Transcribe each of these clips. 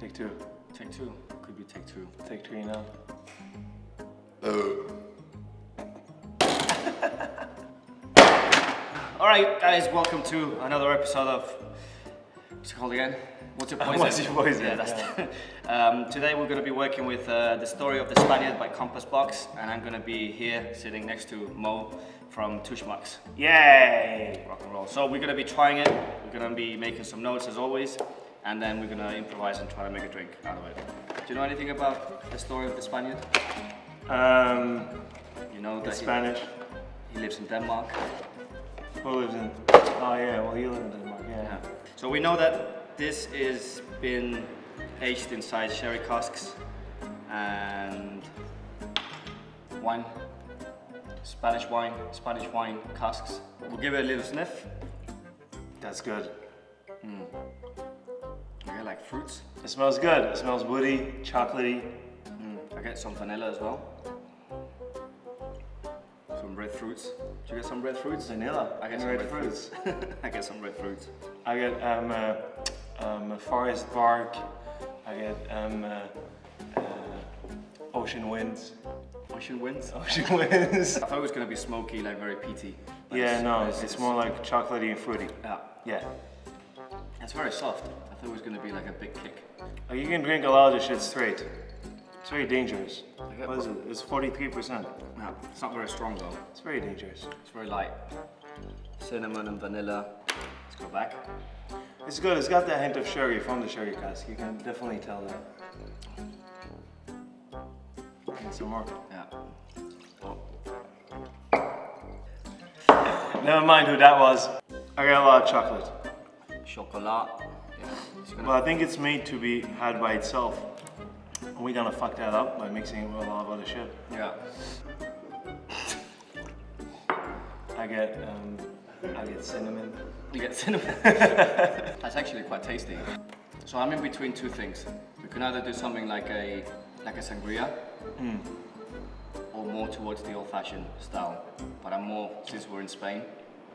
Take two. Take two. Could be take two. Take three now. Alright guys, welcome to another episode of, what's it called again? What's your poison? What's your poison? Yeah, that's today we're going to be working with the story of the Spaniard by Compass Box, and I'm going to be here sitting next to Moe from Two Schmucks. Yay! Rock and roll. So we're going to be trying it, we're going to be making some notes as always, and then we're going to improvise and try to make a drink out of it. Do you know anything about the story of the Spaniard? You know that Spanish. He lives in Denmark. Who lives in? Oh yeah, well you live in Denmark, yeah. So we know that this is been aged inside sherry casks and wine, Spanish wine casks. We'll give it a little sniff. That's good. I like fruits. It smells good. It smells woody, chocolatey. I get some vanilla as well. Some red fruits. Do you get some red fruits? Vanilla. I get some red fruits. I get some red fruits. I get forest bark. I get ocean winds. Ocean winds? Ocean winds. I thought it was going to be smoky, like very peaty. But Yeah, no, it's more like chocolatey and fruity. Yeah. Yeah. It's very soft. I thought it was going to be like a big kick. Oh, you can drink a lot of this shit straight. It's very dangerous. Okay. What is it? It's 43%. Yeah, it's not very strong though. It's very dangerous. It's very light. Cinnamon and vanilla. Let's go back. It's good. It's got that hint of sherry from the sherry cask. You can definitely tell that. And some more. Yeah. Never mind who that was. I got a lot of chocolate. Chocolat. Yeah. But I think it's made to be had by itself. We're gonna fuck that up by mixing it with a lot of other shit. Yeah. I get cinnamon. You get cinnamon. That's actually quite tasty. So I'm in between two things. We can either do something like a sangria, or more towards the old-fashioned style. But I'm more, since we're in Spain.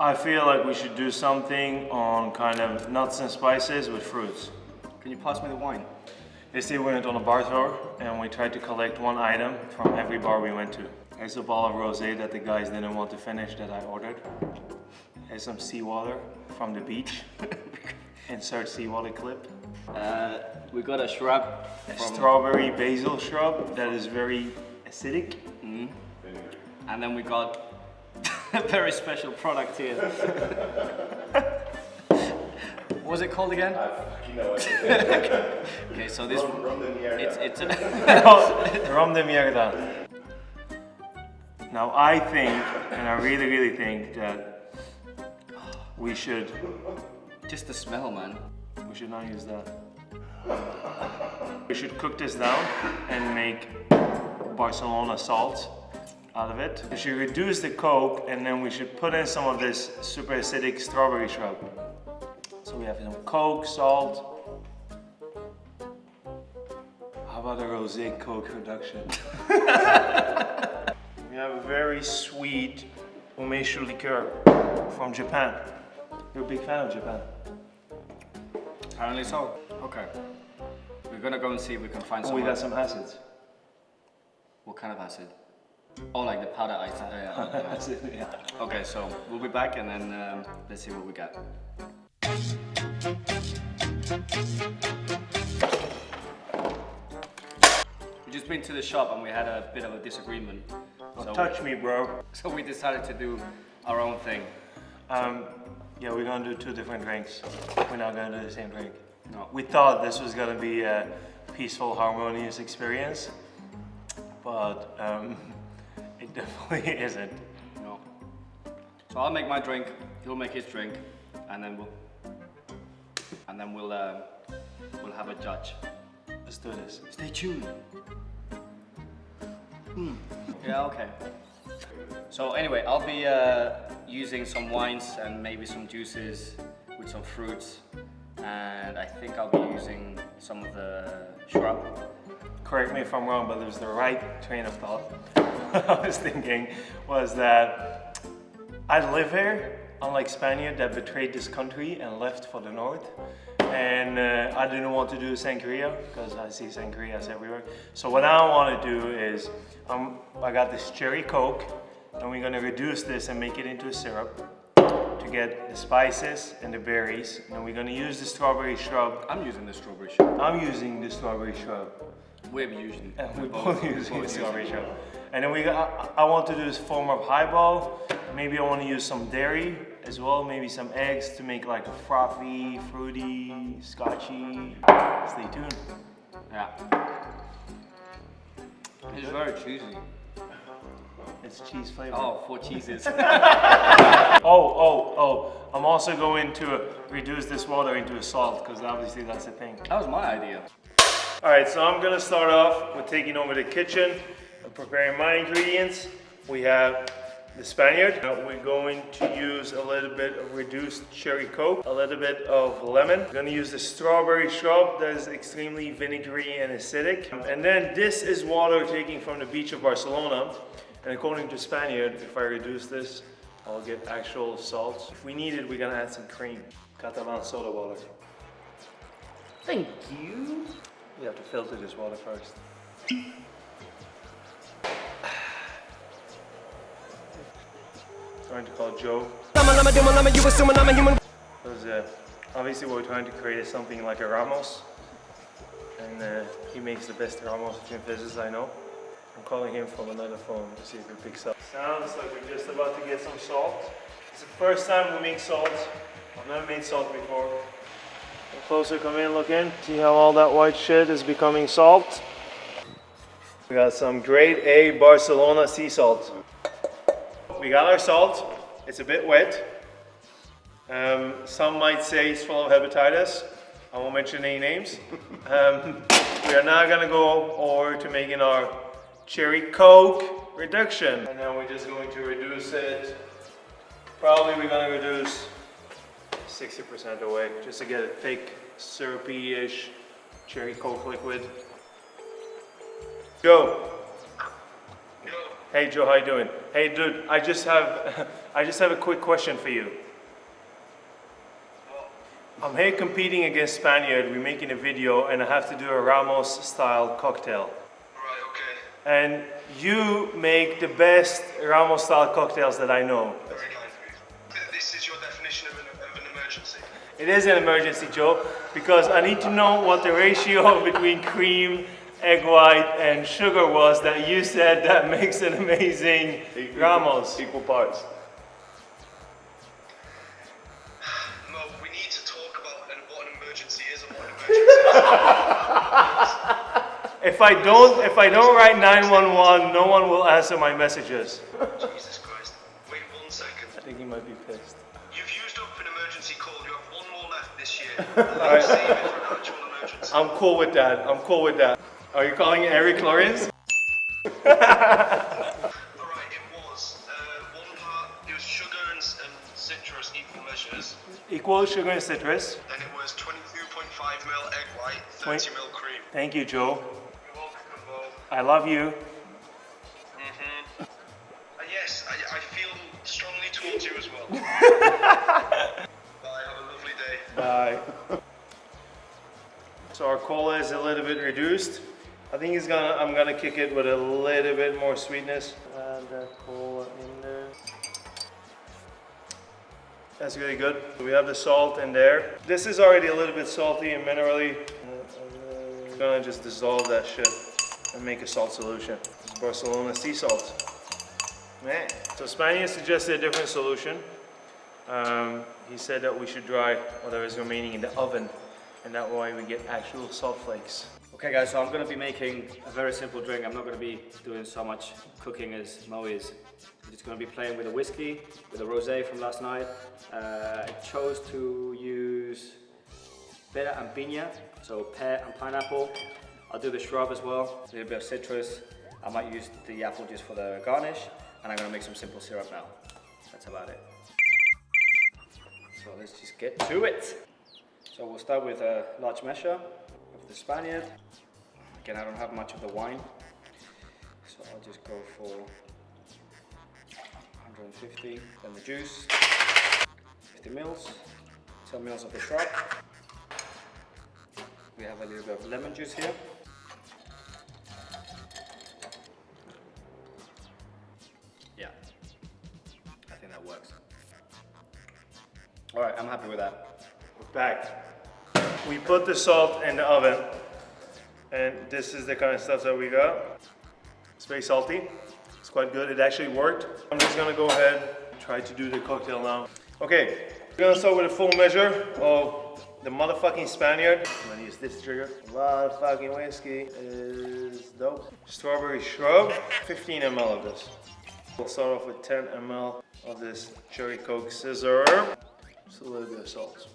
I feel like we should do something on kind of nuts and spices with fruits. Can you pass me the wine? Yesterday we went on a bar tour and we tried to collect one item from every bar we went to. Here's a bottle of rosé that the guys didn't want to finish that I ordered. Here's some seawater from the beach. Insert seawater clip. We got a shrub. A strawberry basil shrub that is very acidic. And then we got a very special product here. What was it called again? I fucking know it. Okay, so this Rum de mierda. it's Rum de mierda. Now I think, and I really think that we should just the smell, man. We should not use that. We should cook this down and make Barcelona salt out of it. We should reduce the coke and then we should put in some of this super acidic strawberry shrub. So we have some coke, salt. How about a rosé coke reduction? We have a very sweet umeshu liqueur from Japan. You're a big fan of Japan. Apparently so. Okay. We're gonna go and see if we can find some. We got some acids. What kind of acid? Oh, like the powder ice. Acid, yeah. Okay, so we'll be back and then let's see what we got. We just been to the shop and we had a bit of a disagreement. Don't touch me, bro. So we decided to do our own thing. Yeah, we're gonna do two different drinks. We're not gonna do the same drink. No. We thought this was gonna be a peaceful, harmonious experience, but it definitely isn't. No. So I'll make my drink, he'll make his drink, and then we'll have a judge. Let's do this. Stay tuned. Yeah, okay. So anyway, I'll be using some wines and maybe some juices with some fruits, and I think I'll be using some of the shrub. Correct me if I'm wrong, but it was the right train of thought. What I was thinking was that I live here unlike Spaniard that betrayed this country and left for the north. And I didn't want to do sangria because I see sangrias everywhere. So what I want to do is, I got this cherry coke, and we're gonna reduce this and make it into a syrup to get the spices and the berries. And we're gonna use the strawberry shrub. I'm using the strawberry shrub. I'm using the strawberry shrub. We're using. And we're both using the strawberry shrub. And then I want to do this form of highball. Maybe I want to use some dairy as well, maybe some eggs to make like a frothy, fruity, scotchy. Stay tuned. Yeah. It's very cheesy. It's cheese flavor. Oh, 4 cheeses. Oh. I'm also going to reduce this water into a salt because obviously that's the thing. That was my idea. Alright, so I'm gonna start off with taking over the kitchen and preparing my ingredients. We have the Spaniard. We're going to use a little bit of reduced cherry coke, a little bit of lemon. We're gonna use the strawberry shrub that is extremely vinegary and acidic. And then this is water taken from the beach of Barcelona. And according to Spaniard, if I reduce this, I'll get actual salt. If we need it, we're gonna add some cream. Catalan soda water. Thank you. We have to filter this water first. Trying to call Joe. Because obviously what we're trying to create is something like a Ramos. And he makes the best Ramos gin fizzes I know. I'm calling him from another phone to see if he picks up. Sounds like we're just about to get some salt. It's the first time we make salt. I've never made salt before. Come closer, come in, look in. See how all that white shit is becoming salt? We got some grade A Barcelona sea salt. We got our salt. It's a bit wet. Some might say it's full of hepatitis. I won't mention any names. We are now gonna go over to making our cherry coke reduction. And now we're just going to reduce it. Probably we're gonna reduce 60% away, just to get a thick, syrupy-ish cherry coke liquid. Joe. Hey Joe, how you doing? Hey dude, I just have a quick question for you. I'm here competing against Spaniard. We're making a video, and I have to do a Ramos-style cocktail. Right, okay. And you make the best Ramos-style cocktails that I know. Very kind of you. This is your definition of an emergency. It is an emergency, Joe, because I need to know what the ratio between cream, egg white, and sugar was that you said that makes an amazing Ramos. Equal parts. Mo, we need to talk about what an emergency is and what an emergency is. If I don't write 911, no one will answer my messages. Jesus Christ. Wait 1 second. I think he might be pissed. You've used up an emergency call. You have 1 more left this year. I'll save it for an actual emergency. I'm cool with that. Are you calling Eric Lawrence? Alright, it was. 1 part, it was sugar and citrus equal measures. Equal sugar and citrus. Then it was 22.5 ml egg white, 30 ml cream. Thank you, Joe. You're welcome, Mo. I love you. Yes, I feel strongly towards you as well. Bye, have a lovely day. Bye. So our cola is a little bit reduced. I think I'm gonna kick it with a little bit more sweetness. Add that cola in there. That's really good. We have the salt in there. This is already a little bit salty and minerally. I'm gonna just dissolve that shit and make a salt solution. This is Barcelona sea salt. Man. So Spaniard suggested a different solution. He said that we should dry whatever is remaining in the oven, and that way we get actual salt flakes. Okay guys, so I'm going to be making a very simple drink. I'm not going to be doing so much cooking as Moe is. I'm just going to be playing with a whiskey, with a rosé from last night. I chose to use pera and piña, so pear and pineapple. I'll do the shrub as well, a little bit of citrus. I might use the apple just for the garnish, and I'm going to make some simple syrup now. That's about it. So let's just get to it. So we'll start with a large measure of the Spaniard. Again, I don't have much of the wine, so I'll just go for 150. Then the juice. 50 mils, 10 mils of the shrub. We have a little bit of lemon juice here. Yeah, I think that works. All right, I'm happy with that. We're back. We put the salt in the oven, and this is the kind of stuff that we got. It's very salty. It's quite good. It actually worked. I'm just gonna go ahead and try to do the cocktail now. Okay, we're gonna start with a full measure of the motherfucking Spaniard. I'm gonna use this trigger. A lot of fucking whiskey is dope. Strawberry shrub, 15 ml of this. We'll start off with 10 ml of this cherry coke scissor. Just a little bit of salt.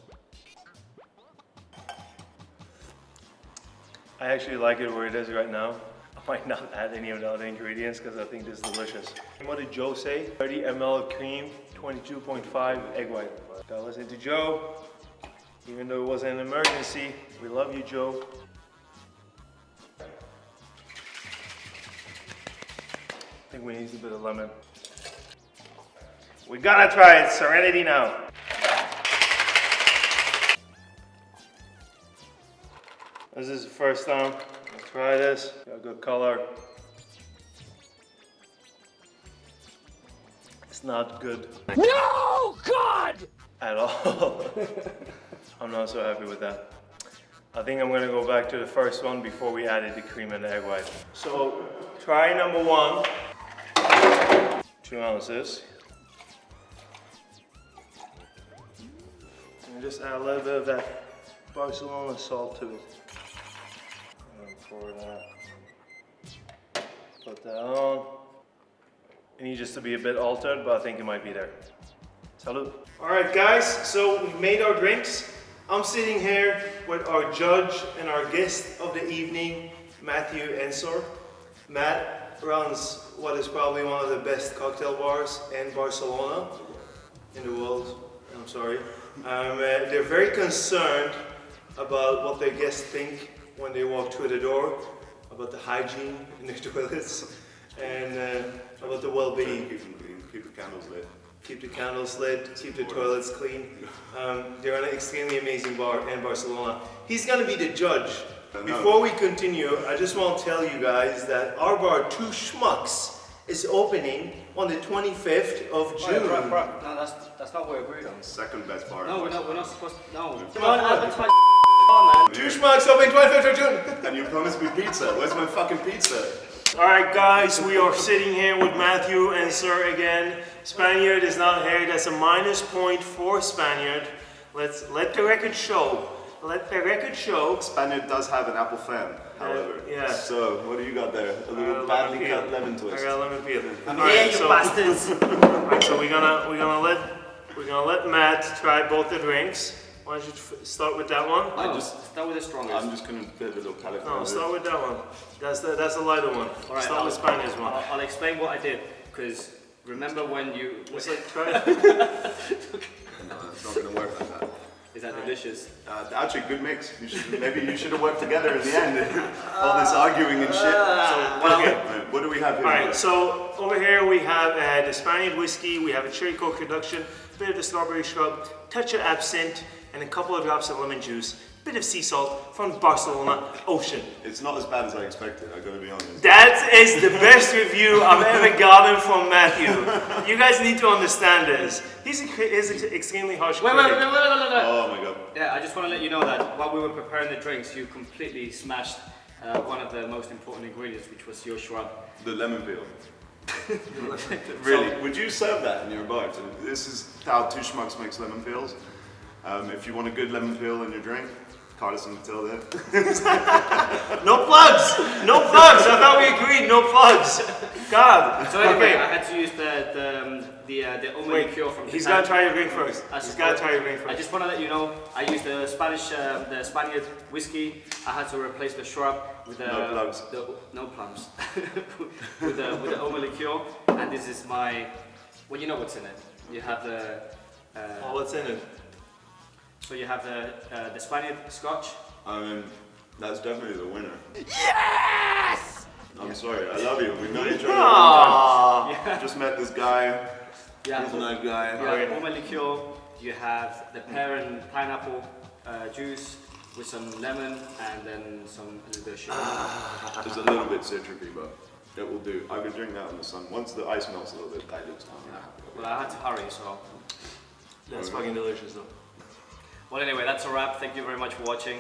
I actually like it where it is right now. I might not add any of the other ingredients because I think this is delicious. What did Joe say? 30 ml of cream, 22.5 egg white. Gotta listen to Joe. Even though it wasn't an emergency, we love you, Joe. I think we need a bit of lemon. We gotta try it, Serenity now. This is the first time I'll try this. Got a good color. It's not good. No, God! At all. I'm not so happy with that. I think I'm gonna go back to the first one before we added the cream and the egg white. So try number 1. 2 ounces. And just add a little bit of that Barcelona salt to it. Pour that. Put that on. It needs just to be a bit altered, but I think it might be there. Salud. Alright guys, so we've made our drinks. I'm sitting here with our judge and our guest of the evening, Matthew Ensor. Matt runs what is probably one of the best cocktail bars in Barcelona, in the world. I'm sorry. They're very concerned about what their guests think when they walk through the door, about the hygiene in the toilets, and about the well-being. Keep them clean, keep the candles lit. Keep the candles lit, keep the toilets clean. They're an extremely amazing bar in Barcelona. He's gonna be the judge. Before we continue, I just want to tell you guys that our bar, Two Schmucks, is opening on the 25th of June. Right. No, that's not what we agreed on. Second best bar. No, we're not supposed to. No. Come on, advertise. Two Schmucks opening 25th of June. And you promised me pizza. Where's my fucking pizza? Alright guys, we are sitting here with Matthew and Sir again. Spaniard is not here, that's a -0.4 for Spaniard. Let the record show. Let the record show. Spaniard does have an apple fan, however. Yeah. So, what do you got there? A little badly cut lemon twist. I got a lemon peel. Here, you bastards. Alright, so we're gonna let Matt try both the drinks. Why don't you start with that one? Start with the strongest. I'm just gonna give it a little palate. No, start with that one. That's the lighter one. Right, start with Spaniard's one. I'll explain what I did, because remember when you... It's like try it. No, it's not gonna work like that. Is that delicious? Actually, good mix. Maybe you should have worked together in the end. All this arguing and shit. Right, what do we have here? Alright, so over here we have the Spaniard whiskey, we have a cherry coke reduction, bit of the strawberry shrub, touch of absinthe, and a couple of drops of lemon juice, bit of sea salt from Barcelona Ocean. It's not as bad as I expected, I gotta be honest. That is the best review I've ever gotten from Matthew. You guys need to understand this. He's extremely harsh Wait. critic. Oh my god. Yeah, I just want to let you know that while we were preparing the drinks, you completely smashed one of the most important ingredients, which was your shrub. The lemon peel. Really? Would you serve that in your bar? So this is how Two Schmucks makes lemon peels. If you want a good lemon peel in your drink, Carlson Matilda. No plugs! No plugs! I thought we agreed, no plugs! God! So anyway, I had to use the Moe liqueur from He's Japan. gotta try your drink first. He's gotta try your drink I first. just want to let you know, I used the Spaniard whiskey. I had to replace the shrub with the No plugs. No plums. with the Moe liqueur, and this is my. Well, you know what's in it. You have the. Oh, what's in it? So you have the Spaniard Scotch. I mean, that's definitely the winner. Yes! I'm sorry, I love you. We've known each other a long time. Yeah. Just met this guy. Yeah. He's a nice guy. Yeah, Moe liqueur. you have the pear and pineapple juice with some lemon and then a little bit of sugar. It's a little bit citricy, but it will do. I could drink that in the sun. Once the ice melts a little bit, that looks fine. Well, I had to hurry, so. That's fucking delicious though. Well, anyway, that's a wrap. Thank you very much for watching.